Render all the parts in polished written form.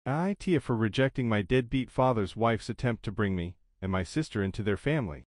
AITA for rejecting my deadbeat father's wife's attempt to bring me and my sister into their family.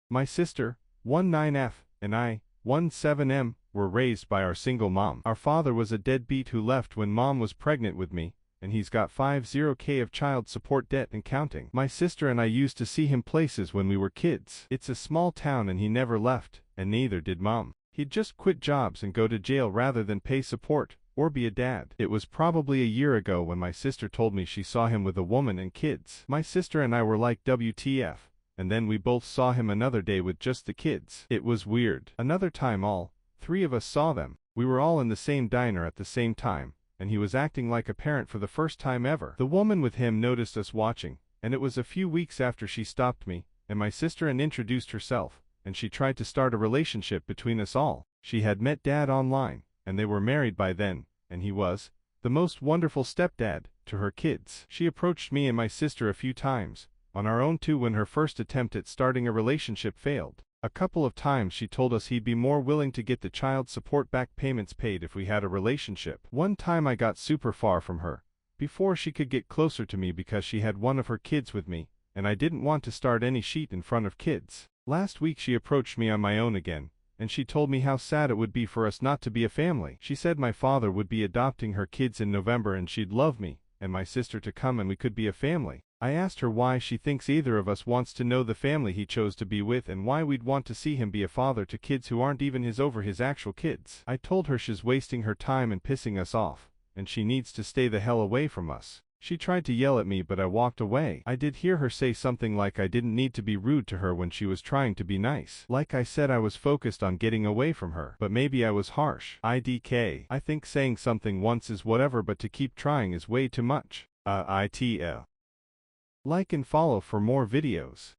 My sister, 19F, and I, 17M, were raised by our single mom. Our father was a deadbeat who left when mom was pregnant with me, and he's got 50K of child support debt and counting. My sister and I used to see him places when we were kids. It's a small town and he never left, and neither did mom. He'd just quit jobs and go to jail rather than pay support or be a dad. It was probably a year ago when my sister told me she saw him with a woman and kids. My sister and I were like, WTF, and then we both saw him another day with just the kids. It was weird. Another time all three of us saw them. We were all in the same diner at the same time, and he was acting like a parent for the first time ever. The woman with him noticed us watching, and it was a few weeks after she stopped me and my sister and introduced herself, and she tried to start a relationship between us all. She had met Dad online, and they were married by then, and he was the most wonderful stepdad to her kids. She approached me and my sister a few times, on our own too, when her first attempt at starting a relationship failed. A couple of times she told us he'd be more willing to get the child support back payments paid if we had a relationship. One time I got super far from her, before she could get closer to me because she had one of her kids with me, and I didn't want to start any shit in front of kids. Last week she approached me on my own again, and she told me how sad it would be for us not to be a family. She said my father would be adopting her kids in November and she'd love me and my sister to come and we could be a family. I asked her why she thinks either of us wants to know the family he chose to be with and why we'd want to see him be a father to kids who aren't even his actual kids. I told her she's wasting her time and pissing us off, and she needs to stay the hell away from us. She tried to yell at me but I walked away. I did hear her say something like I didn't need to be rude to her when she was trying to be nice. Like I said, I was focused on getting away from her, but maybe I was harsh. IDK. I think saying something once is whatever, but to keep trying is way too much. AITA. Like and follow for more videos.